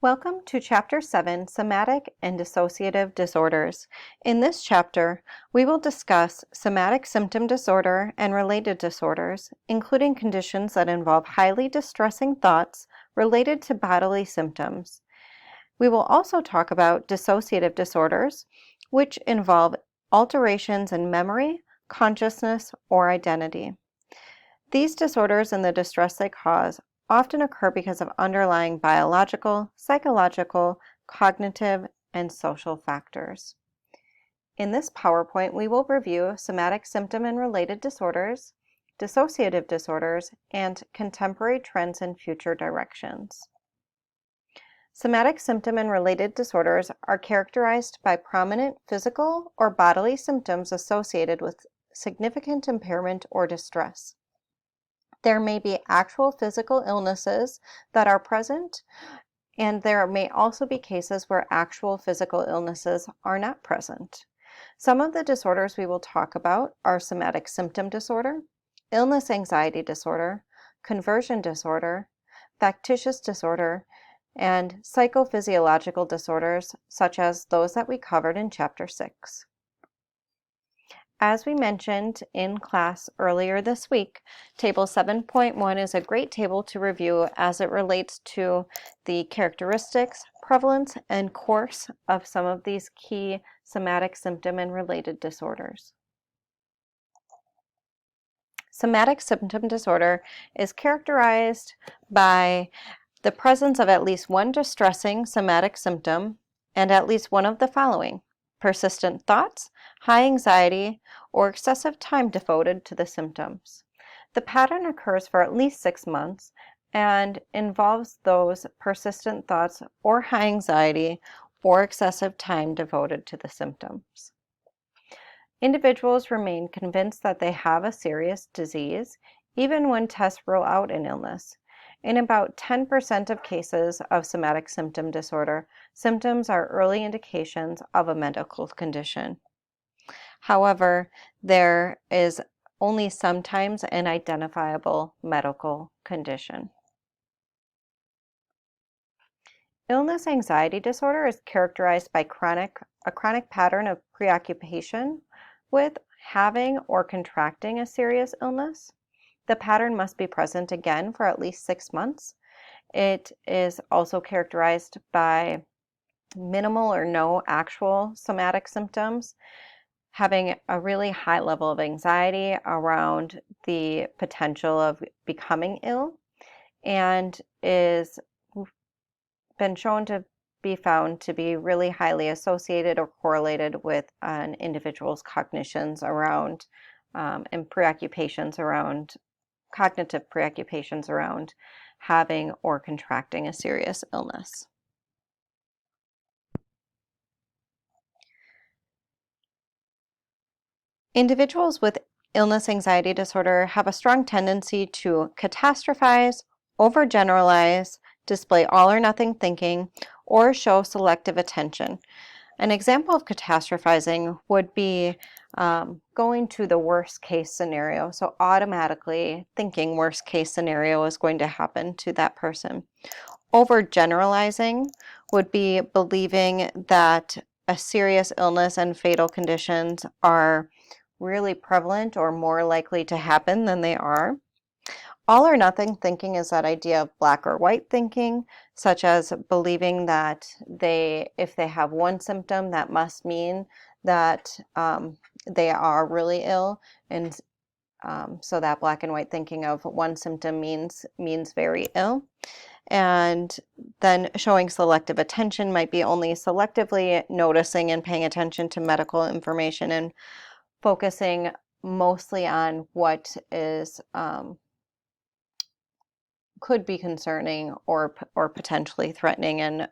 Welcome to Chapter 7, Somatic and Dissociative Disorders. In this chapter, we will discuss somatic symptom disorder and related disorders, including conditions that involve highly distressing thoughts related to bodily symptoms. We will also talk about dissociative disorders, which involve alterations in memory, consciousness, or identity. These disorders and the distress they cause often occur because of underlying biological, psychological, cognitive, and social factors. In this PowerPoint, we will review somatic symptom and related disorders, dissociative disorders, and contemporary trends and future directions. Somatic symptom and related disorders are characterized by prominent physical or bodily symptoms associated with significant impairment or distress. There may be actual physical illnesses that are present, and there may also be cases where actual physical illnesses are not present. Some of the disorders we will talk about are somatic symptom disorder, illness anxiety disorder, conversion disorder, factitious disorder, and psychophysiological disorders such as those that we covered in Chapter 6. As we mentioned in class earlier this week, Table 7.1 is a great table to review as it relates to the characteristics, prevalence, and course of some of these key somatic symptom and related disorders. Somatic symptom disorder is characterized by the presence of at least one distressing somatic symptom and at least one of the following: persistent thoughts, high anxiety, or excessive time devoted to the symptoms. The pattern occurs for at least 6 months and involves those persistent thoughts or high anxiety or excessive time devoted to the symptoms. Individuals remain convinced that they have a serious disease, even when tests rule out an illness. In about 10% of cases of somatic symptom disorder, symptoms are early indications of a medical condition. However, there is only sometimes an identifiable medical condition. Illness anxiety disorder is characterized by a chronic pattern of preoccupation with having or contracting a serious illness. The pattern must be present again for at least 6 months. It is also characterized by minimal or no actual somatic symptoms, having a really high level of anxiety around the potential of becoming ill, and is been shown to be found to be really highly associated or correlated with an individual's cognitions around and preoccupations around cognitive preoccupations around having or contracting a serious illness. Individuals with illness anxiety disorder have a strong tendency to catastrophize, overgeneralize, display all or nothing thinking, or show selective attention. An example of catastrophizing would be going to the worst case scenario. So automatically thinking worst case scenario is going to happen to that person. Overgeneralizing would be believing that a serious illness and fatal conditions are really prevalent or more likely to happen than they are. All or nothing thinking is that idea of black or white thinking, such as believing that if they have one symptom, that must mean that they are really ill, and so that black and white thinking of one symptom means very ill. And then showing selective attention might be only selectively noticing and paying attention to medical information and focusing mostly on what is could be concerning or potentially threatening, and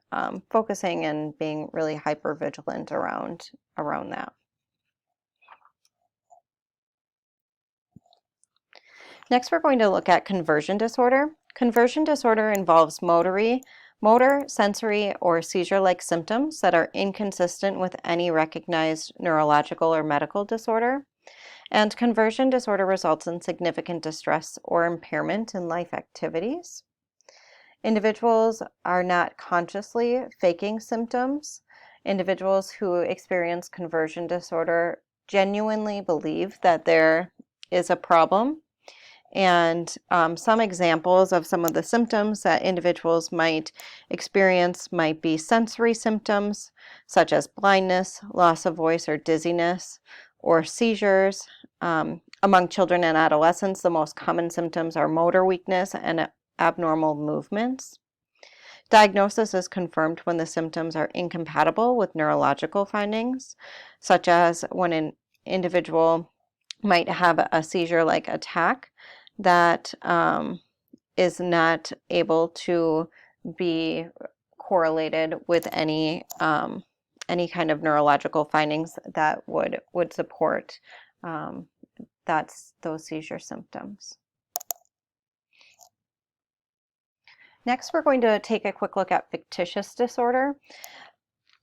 focusing and being really hypervigilant around that. Next, we're going to look at conversion disorder. Conversion disorder involves motor, sensory, or seizure-like symptoms that are inconsistent with any recognized neurological or medical disorder. And conversion disorder results in significant distress or impairment in life activities. Individuals are not consciously faking symptoms. Individuals who experience conversion disorder genuinely believe that there is a problem. And some examples of some of the symptoms that individuals might experience might be sensory symptoms, such as blindness, loss of voice or dizziness, or seizures. Among children and adolescents, the most common symptoms are motor weakness and abnormal movements. Diagnosis is confirmed when the symptoms are incompatible with neurological findings, such as when an individual might have a seizure-like attack that is not able to be correlated with any kind of neurological findings that would support those seizure symptoms. Next, we're going to take a quick look at factitious disorder.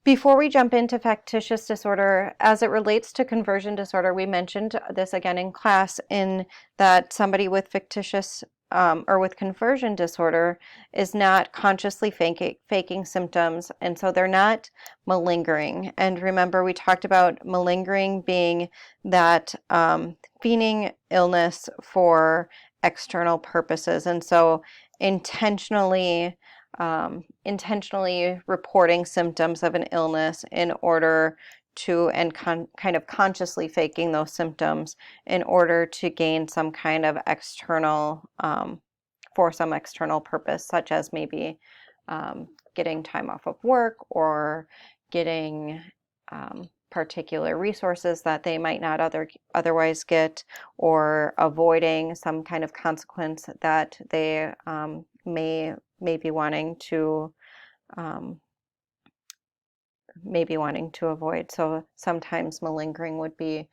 Before we jump into factitious disorder, as it relates to conversion disorder, we mentioned this again in class, in that somebody with factitious or with conversion disorder is not consciously faking symptoms, and so they're not malingering. And remember, we talked about malingering being that feigning illness for external purposes, and so intentionally reporting symptoms of an illness in order to, and kind of consciously faking those symptoms in order to gain some kind of external, for some external purpose, such as maybe getting time off of work, or getting particular resources that they might not otherwise get, or avoiding some kind of consequence that they may be wanting to avoid. So sometimes malingering would be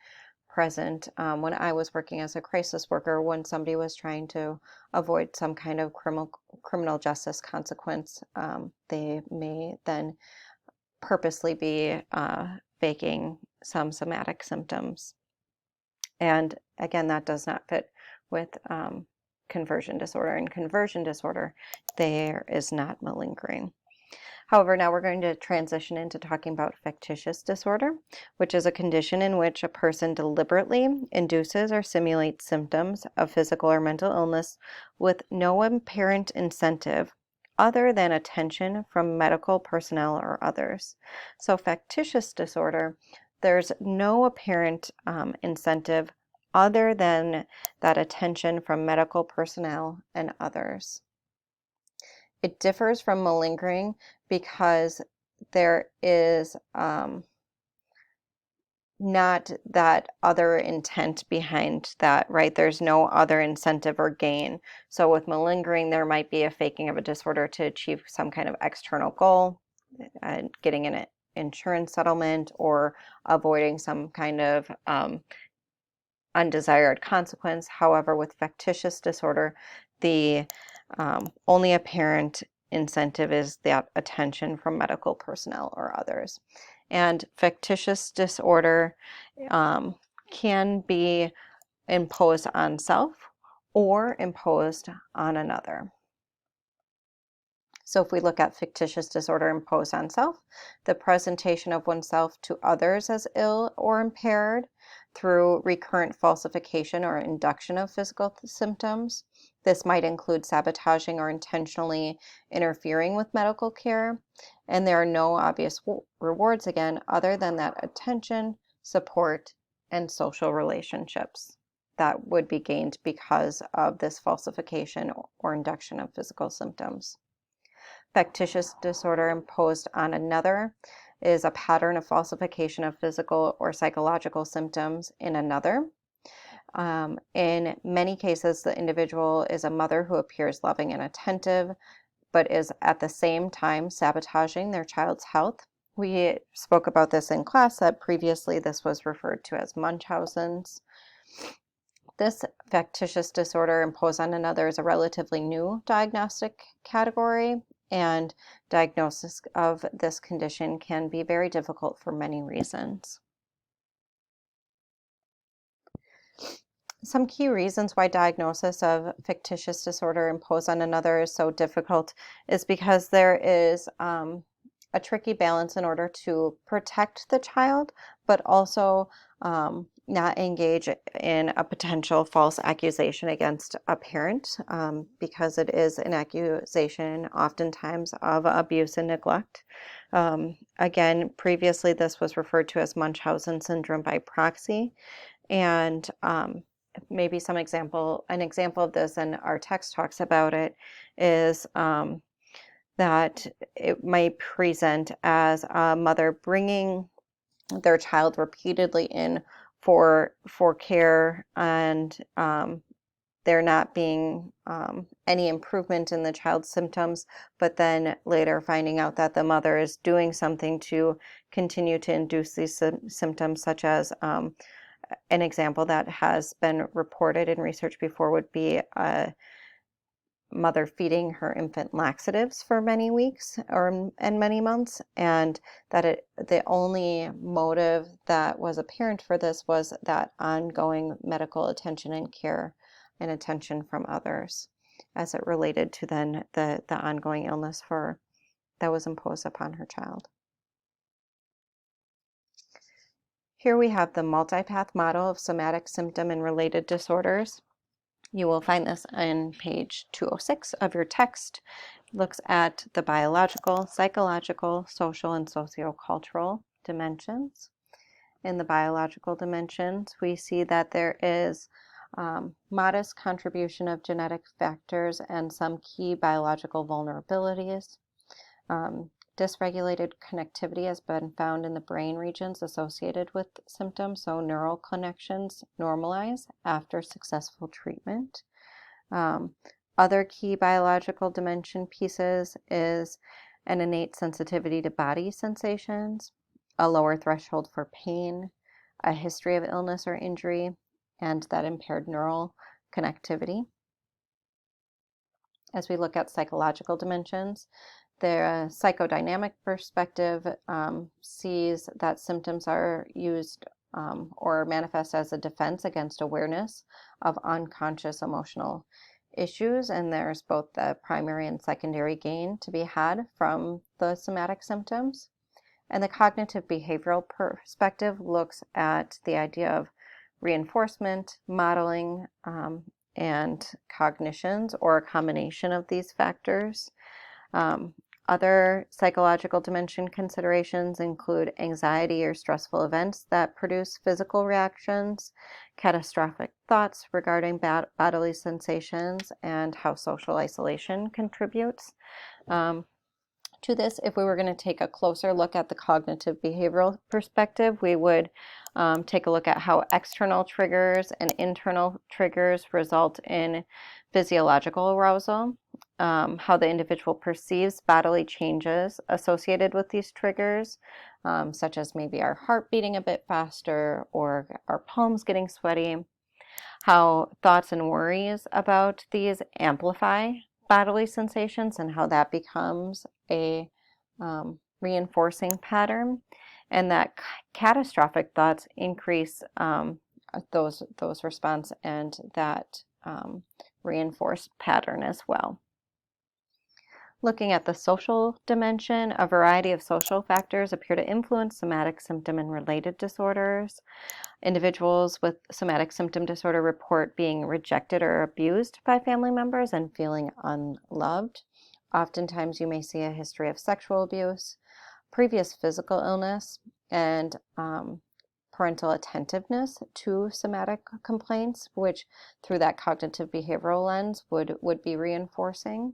present. When I was working as a crisis worker, when somebody was trying to avoid some kind of criminal justice consequence, they may then purposely be faking some somatic symptoms. And again, that does not fit with conversion disorder. In conversion disorder, there is not malingering. However, now we're going to transition into talking about factitious disorder, which is a condition in which a person deliberately induces or simulates symptoms of physical or mental illness with no apparent incentive other than attention from medical personnel or others. So factitious disorder, there's no apparent incentive other than that attention from medical personnel and others. It differs from malingering because there is not that other intent behind that, right? There's no other incentive or gain. So with malingering, there might be a faking of a disorder to achieve some kind of external goal, getting an insurance settlement, or avoiding some kind of undesired consequence. However, with factitious disorder, the only apparent incentive is that attention from medical personnel or others. And factitious disorder can be imposed on self or imposed on another. So if we look at fictitious disorder imposed on self, the presentation of oneself to others as ill or impaired through recurrent falsification or induction of physical symptoms. This might include sabotaging or intentionally interfering with medical care. And there are no obvious rewards, again, other than that attention, support, and social relationships that would be gained because of this falsification or induction of physical symptoms. Factitious disorder imposed on another is a pattern of falsification of physical or psychological symptoms in another. In many cases, the individual is a mother who appears loving and attentive, but is at the same time sabotaging their child's health. We spoke about this in class, that previously this was referred to as Munchausen's. This factitious disorder imposed on another is a relatively new diagnostic category, and diagnosis of this condition can be very difficult for many reasons. Some key reasons why diagnosis of fictitious disorder imposed on another is so difficult is because there is a tricky balance in order to protect the child, but also not engage in a potential false accusation against a parent, because it is an accusation oftentimes of abuse and neglect. Again, previously this was referred to as Munchausen syndrome by proxy, and maybe an example of this, and our text talks about it, is that it might present as a mother bringing their child repeatedly in for care, and there not being any improvement in the child's symptoms, but then later finding out that the mother is doing something to continue to induce these symptoms, such as an example that has been reported in research before would be a mother feeding her infant laxatives for many weeks and many months, and that the only motive that was apparent for this was that ongoing medical attention and care and attention from others, as it related to then the ongoing illness that was imposed upon her child. Here we have the multipath model of somatic symptom and related disorders. You will find this on page 206 of your text. It looks at the biological, psychological, social, and sociocultural dimensions. In the biological dimensions, we see that there is modest contribution of genetic factors and some key biological vulnerabilities. Dysregulated connectivity has been found in the brain regions associated with symptoms, so neural connections normalize after successful treatment. Other key biological dimension pieces is an innate sensitivity to body sensations, a lower threshold for pain, a history of illness or injury, and that impaired neural connectivity. As we look at psychological dimensions, the psychodynamic perspective sees that symptoms are used or manifest as a defense against awareness of unconscious emotional issues, and there's both the primary and secondary gain to be had from the somatic symptoms. And the cognitive behavioral perspective looks at the idea of reinforcement, modeling, and cognitions, or a combination of these factors. Other psychological dimension considerations include anxiety or stressful events that produce physical reactions, catastrophic thoughts regarding bodily sensations, and how social isolation contributes to this. If we were going to take a closer look at the cognitive behavioral perspective, we would take a look at how external triggers and internal triggers result in physiological arousal, how the individual perceives bodily changes associated with these triggers, such as maybe our heart beating a bit faster or our palms getting sweaty, how thoughts and worries about these amplify bodily sensations and how that becomes a reinforcing pattern, and that catastrophic thoughts increase those response and that reinforced pattern as well. Looking at the social dimension, a variety of social factors appear to influence somatic symptom and related disorders. Individuals with somatic symptom disorder report being rejected or abused by family members and feeling unloved. Oftentimes you may see a history of sexual abuse, previous physical illness, and parental attentiveness to somatic complaints, which through that cognitive behavioral lens would be reinforcing.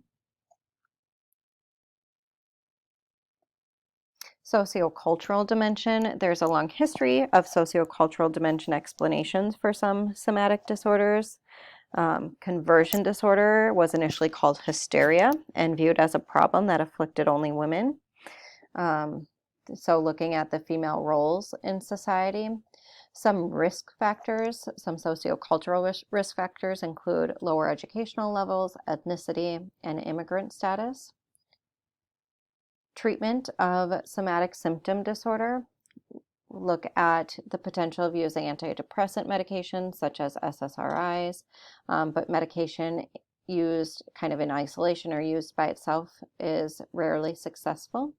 Sociocultural dimension. There's a long history of sociocultural dimension explanations for some somatic disorders. Conversion disorder was initially called hysteria and viewed as a problem that afflicted only women. So looking at the female roles in society, some risk factors, some sociocultural risk factors include lower educational levels, ethnicity, and immigrant status. Treatment of somatic symptom disorder look at the potential of using antidepressant medications such as SSRIs, but medication used kind of in isolation or used by itself is rarely successful.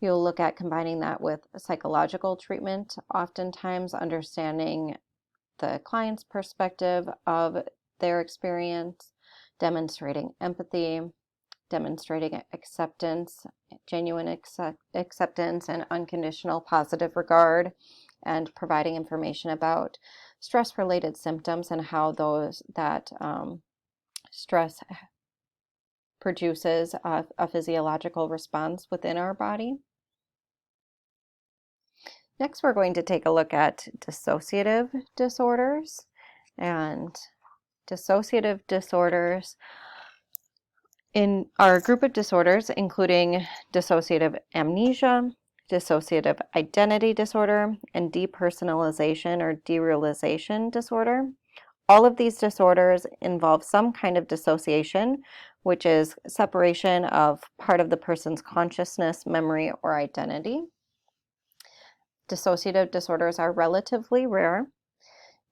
You'll look at combining that with psychological treatment, oftentimes understanding the client's perspective of their experience, demonstrating empathy, demonstrating acceptance, genuine acceptance and unconditional positive regard, and providing information about stress-related symptoms and how that stress produces a physiological response within our body. Next, we're going to take a look at dissociative disorders. And dissociative disorders in our group of disorders, including dissociative amnesia, dissociative identity disorder, and depersonalization or derealization disorder. All of these disorders involve some kind of dissociation, which is separation of part of the person's consciousness, memory, or identity. Dissociative disorders are relatively rare.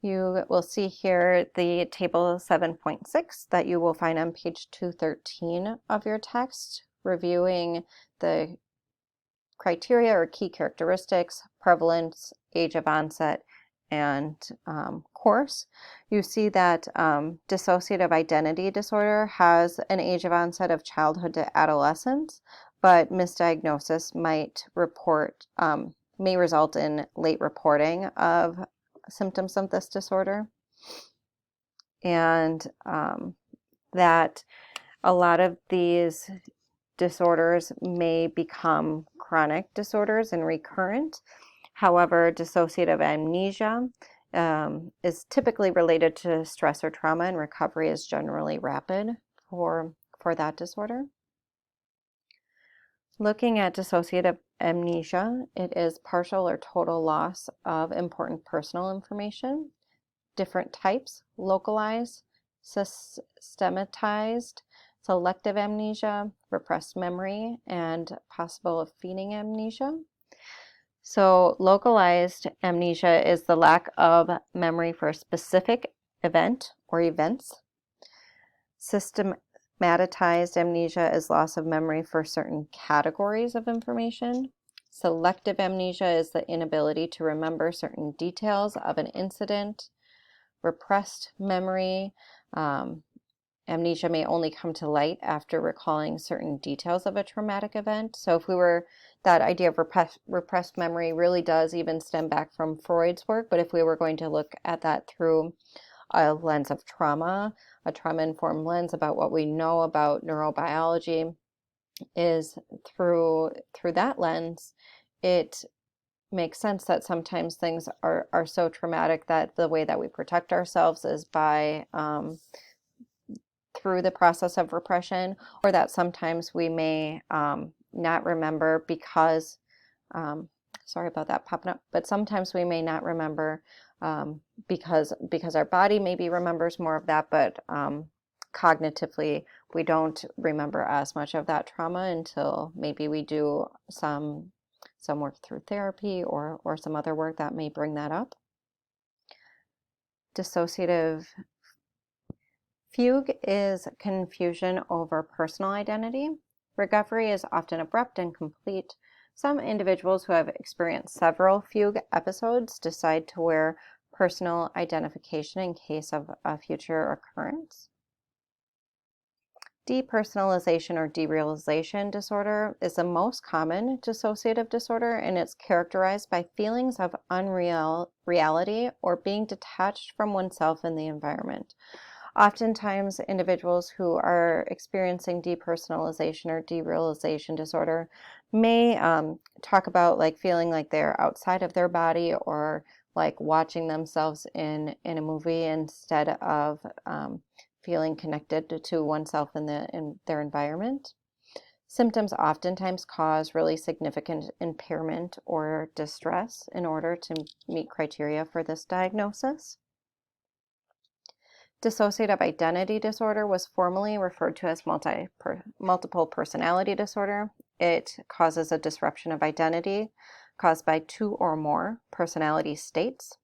You will see here the table 7.6 that you will find on page 213 of your text, reviewing the criteria or key characteristics, prevalence, age of onset, and course. You see that dissociative identity disorder has an age of onset of childhood to adolescence, but misdiagnosis may result in late reporting of symptoms of this disorder, and that a lot of these disorders may become chronic disorders and recurrent. However, dissociative amnesia is typically related to stress or trauma, and recovery is generally rapid for that disorder. Looking at dissociative amnesia, it is partial or total loss of important personal information. Different types: localized, systematized, selective amnesia, repressed memory, and possible feeding amnesia. So localized amnesia is the lack of memory for a specific event or events. Systematized amnesia is loss of memory for certain categories of information. Selective amnesia is the inability to remember certain details of an incident. Repressed memory, amnesia may only come to light after recalling certain details of a traumatic event. So that idea of repressed memory really does even stem back from Freud's work, but if we were going to look at that through a lens of trauma, a trauma-informed lens about what we know about neurobiology, is through that lens, it makes sense that sometimes things are so traumatic that the way that we protect ourselves is by through the process of repression, or that sometimes we may not remember because, sorry about that popping up, but sometimes we may not remember because our body maybe remembers more of that, but cognitively we don't remember as much of that trauma until maybe we do some work through therapy or some other work that may bring that up. Dissociative fugue is confusion over personal identity. Recovery is often abrupt and complete. Some individuals who have experienced several fugue episodes decide to wear personal identification in case of a future occurrence. Depersonalization or derealization disorder is the most common dissociative disorder, and it's characterized by feelings of unreality or being detached from oneself and the environment. Oftentimes, individuals who are experiencing depersonalization or derealization disorder may talk about feeling like they're outside of their body, or like watching themselves in a movie instead of feeling connected to oneself in their environment. Symptoms oftentimes cause really significant impairment or distress in order to meet criteria for this diagnosis. Dissociative identity disorder was formerly referred to as multiple personality disorder. It causes a disruption of identity. caused by 2 or more personality states.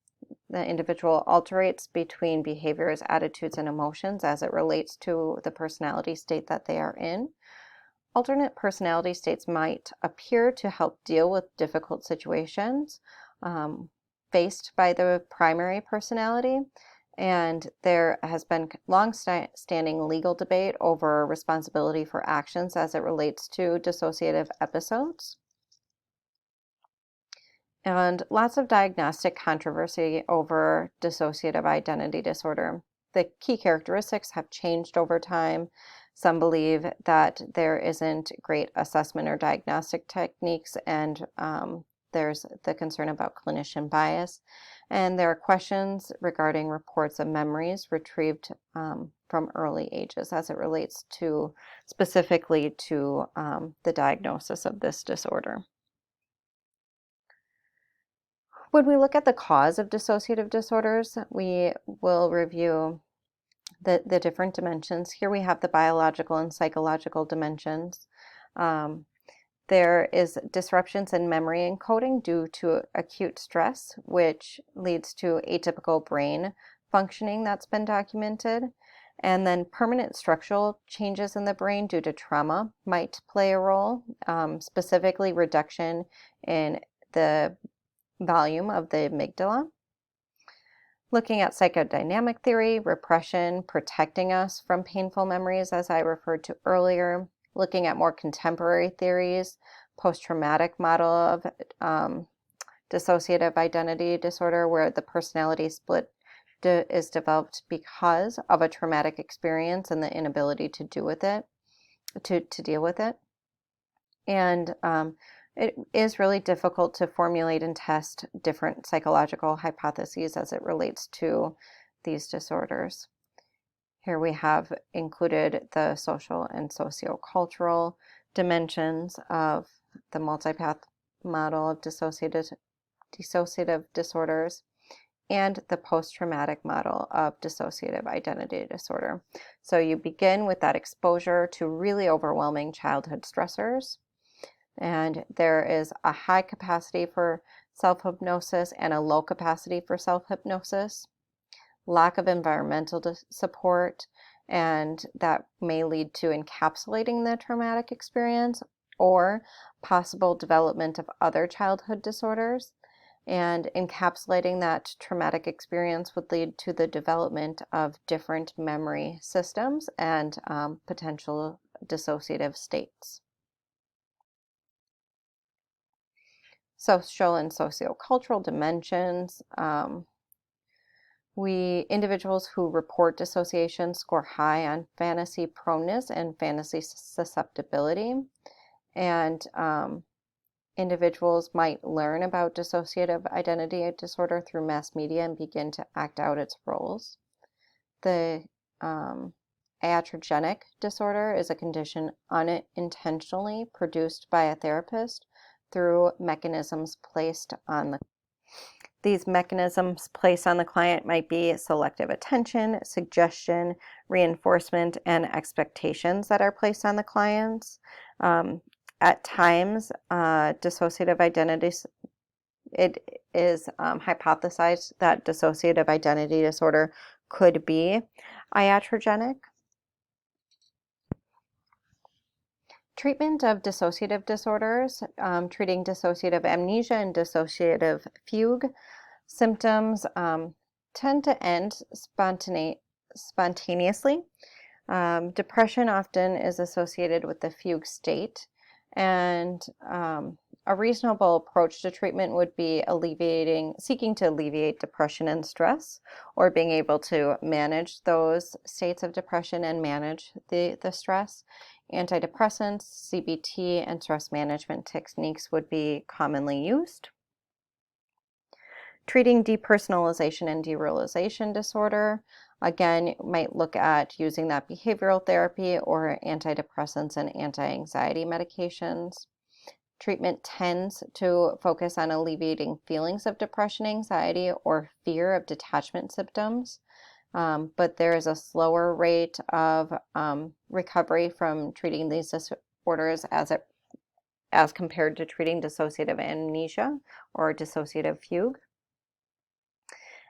The individual alternates between behaviors, attitudes, and emotions as it relates to the personality state that they are in. Alternate personality states might appear to help deal with difficult situations faced by the primary personality, and there has been long-standing legal debate over responsibility for actions as it relates to dissociative episodes. And lots of diagnostic controversy over dissociative identity disorder. The key characteristics have changed over time. Some believe that there isn't great assessment or diagnostic techniques, and there's the concern about clinician bias. And there are questions regarding reports of memories retrieved from early ages as it relates to specifically to the diagnosis of this disorder. When we look at the cause of dissociative disorders, we will review the different dimensions. Here we have the biological and psychological dimensions. There is disruptions in memory encoding due to acute stress, which leads to atypical brain functioning that's been documented. And then permanent structural changes in the brain due to trauma might play a role, specifically reduction in the volume of the amygdala. Looking at psychodynamic theory, repression protecting us from painful memories, as I referred to earlier. Looking at more contemporary theories, post-traumatic model of dissociative identity disorder, where the personality split is developed because of a traumatic experience and the inability to deal with it. And it is really difficult to formulate and test different psychological hypotheses as it relates to these disorders. Here we have included the social and sociocultural dimensions of the multipath model of dissociative disorders and the post-traumatic model of dissociative identity disorder. So you begin with that exposure to really overwhelming childhood stressors. And there is a high capacity for self-hypnosis and a low capacity for self-hypnosis, lack of environmental support, and that may lead to encapsulating the traumatic experience or possible development of other childhood disorders. And encapsulating that traumatic experience would lead to the development of different memory systems and potential dissociative states. Social and sociocultural dimensions. Individuals who report dissociation score high on fantasy proneness and fantasy susceptibility. And individuals might learn about dissociative identity disorder through mass media and begin to act out its roles. The iatrogenic disorder is a condition unintentionally produced by a therapist through mechanisms placed on the These mechanisms placed on the client might be selective attention, suggestion, reinforcement, and expectations that are placed on the clients. At times, dissociative identities, it is hypothesized that dissociative identity disorder could be iatrogenic. Treatment of dissociative disorders, treating dissociative amnesia and dissociative fugue. Symptoms tend to end spontaneously. Depression often is associated with the fugue state, and a reasonable approach to treatment would be seeking to alleviate depression and stress, or being able to manage those states of depression and manage the stress. Antidepressants, CBT, and stress management techniques would be commonly used. Treating depersonalization and derealization disorder, again, might look at using that behavioral therapy or antidepressants and anti-anxiety medications. Treatment tends to focus on alleviating feelings of depression, anxiety, or fear of detachment symptoms. But there is a slower rate of recovery from treating these disorders as it as compared to treating dissociative amnesia or dissociative fugue.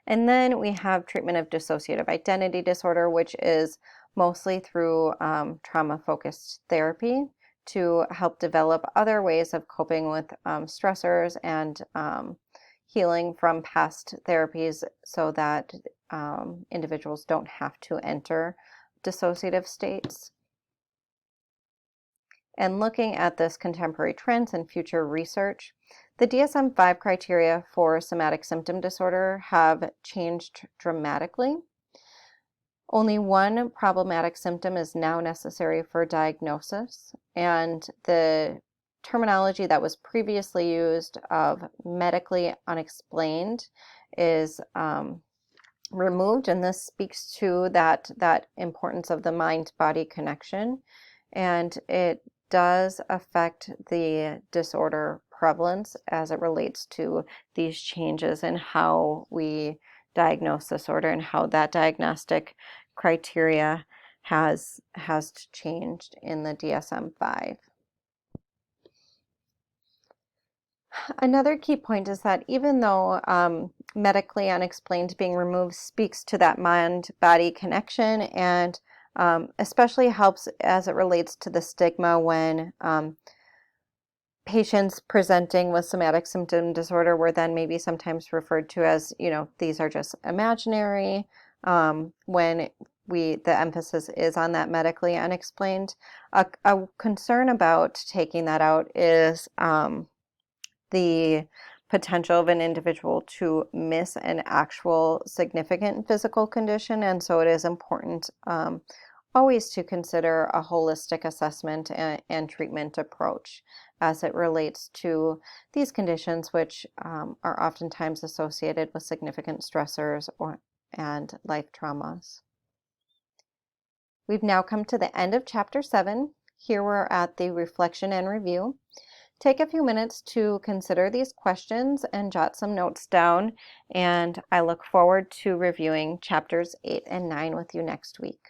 And then we have treatment of dissociative identity disorder, which is mostly through trauma-focused therapy to help develop other ways of coping with stressors and healing from past therapies so that individuals don't have to enter dissociative states. And looking at this contemporary trends and future research, the DSM-5 criteria for somatic symptom disorder have changed dramatically. Only one problematic symptom is now necessary for diagnosis, and the terminology that was previously used of medically unexplained is removed, and this speaks to that importance of the mind-body connection, and it does affect the disorder prevalence as it relates to these changes in how we diagnose disorder and how that diagnostic criteria has changed in the DSM-5. Another key point is that even though medically unexplained being removed speaks to that mind-body connection and especially helps as it relates to the stigma when patients presenting with somatic symptom disorder were then maybe sometimes referred to as, these are just imaginary, when the emphasis is on that medically unexplained. A concern about taking that out is the potential of an individual to miss an actual significant physical condition, and so it is important always to consider a holistic assessment and treatment approach as it relates to these conditions, which are oftentimes associated with significant stressors and life traumas. We've now come to the end of Chapter 7. Here we're at the reflection and review. Take a few minutes to consider these questions and jot some notes down, and I look forward to reviewing Chapters 8 and 9 with you next week.